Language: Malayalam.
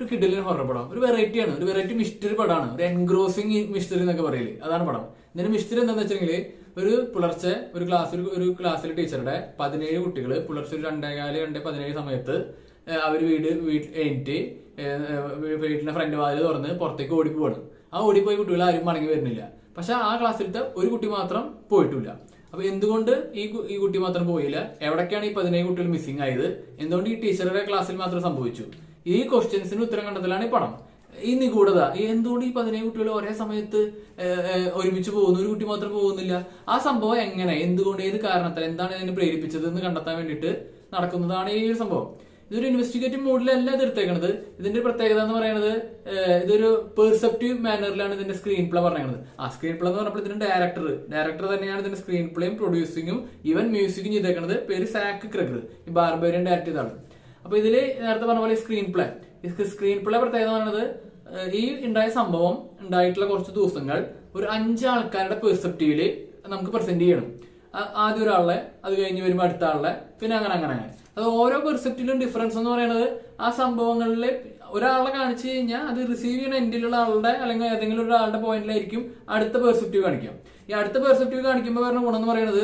ഒരു കിഡിലിന് ഹൊറർ പടം, ഒരു വെറൈറ്റിയാണ്, ഒരു വെറൈറ്റി മിസ്റ്ററി പടമാണ്, ഒരു എൻഗ്രോസിംഗ് മിസ്റ്ററി എന്നൊക്കെ പറയില്ലേ, അതാണ് പടം. ഇതിന്റെ മിസ്റ്ററി എന്താണെന്ന് വെച്ചിട്ടുണ്ടെങ്കിൽ, ഒരു പുലർച്ചെ ഒരു ക്ലാസ്സിലെ ടീച്ചറുടെ 17 കുട്ടികൾ പുലർച്ചെ ഒരു 2:15-2:17 സമയത്ത് അവർ കഴിഞ്ഞിട്ട് വീട്ടിലെ ഫ്രണ്ട് വാതിൽ തുറന്ന് പുറത്തേക്ക് ഓടിപ്പോവാണ്. ആ ഓടിപ്പോയി കുട്ടികൾ ആരും മടങ്ങി വരുന്നില്ല. പക്ഷെ ആ ക്ലാസ്സിലത്തെ ഒരു കുട്ടി മാത്രം പോയിട്ടില്ല. അപ്പൊ എന്തുകൊണ്ട് ഈ കുട്ടി മാത്രം പോയില്ല? എവിടേക്കാണ് ഈ 17 കുട്ടികൾ മിസ്സിംഗ് ആയത്? എന്തുകൊണ്ട് ഈ ടീച്ചറുടെ ക്ലാസ്സിൽ മാത്രം സംഭവിച്ചു? ഈ ക്വസ്റ്റ്യൻസിന് ഉത്തരം കണ്ടെത്തലാണ് ഈ പടം. ഈ നിഗൂഢത, എന്തുകൊണ്ട് ഈ 17 കുട്ടികൾ ഒരേ സമയത്ത് ഒരുമിച്ച് പോകുന്നു, ഒരു കുട്ടി മാത്രം പോകുന്നില്ല? ആ സംഭവം എങ്ങനെ, എന്തുകൊണ്ട്, ഏത് കാരണത്താൽ, എന്താണ് ഇതിനെ പ്രേരിപ്പിച്ചത് എന്ന് കണ്ടെത്താൻ വേണ്ടിയിട്ട് നടക്കുന്നതാണ് ഈ സംഭവം. ഇതൊരു ഇൻവെസ്റ്റിഗേറ്റീവ് മോഡിലല്ല ഇത് എടുത്തേക്കണത്. ഇതിന്റെ പ്രത്യേകത എന്ന് പറയുന്നത്, ഇതൊരു പെർസെപ്റ്റീവ് മാനറിലാണ് ഇതിന്റെ സ്ക്രീൻ പ്ലേ പറയുന്നത്. ആ സ്ക്രീൻ പ്ലേ എന്ന് പറഞ്ഞപ്പോൾ ഇതിന്റെ ഡയറക്ടർ തന്നെയാണ് ഇതിന്റെ സ്ക്രീൻ പ്ലേയും പ്രൊഡ്യൂസിങ്ങും ഈവൻ മ്യൂസിക്കും ചെയ്തേക്കുന്നത്. പേര് സാക്ക് ക്രെഗർ, ഈ ബാർബേരിയൻ ഡയറക്ട് ചെയ്താണ്. അപ്പൊ ഇതില് നേരത്തെ പറഞ്ഞ പോലെ സ്ക്രീൻ പ്ലേ പ്രത്യേകത പറയുന്നത്, ഈ ഉണ്ടായ സംഭവം ഉണ്ടായിട്ടുള്ള കുറച്ച് ദിവസങ്ങൾ ഒരു 5 ആൾക്കാരുടെ പെർസെപ്റ്റീവില് നമുക്ക് പ്രസന്റ് ചെയ്യണം. ആദ്യം ഒരാളെ, അത് കഴിഞ്ഞ് വരുമ്പോൾ അടുത്ത ആളെ, പിന്നെ അങ്ങനെ. അത് ഓരോ പെർസെപ്റ്റിലും ഡിഫറൻസ് എന്ന് പറയുന്നത്, ആ സംഭവങ്ങളിലെ ഒരാളെ കാണിച്ചു കഴിഞ്ഞാൽ അത് റിസീവ് ചെയ്യുന്ന എൻഡിലുള്ള ആളുടെ അല്ലെങ്കിൽ ഏതെങ്കിലും ഒരാളുടെ പോയിന്റിലായിരിക്കും അടുത്ത പെർസെപ്റ്റീവ് കാണിക്കാം. ഈ അടുത്ത പെർസെപ്റ്റീവ് കാണിക്കുമ്പോൾ വരുന്ന ഗുണം എന്ന് പറയുന്നത്,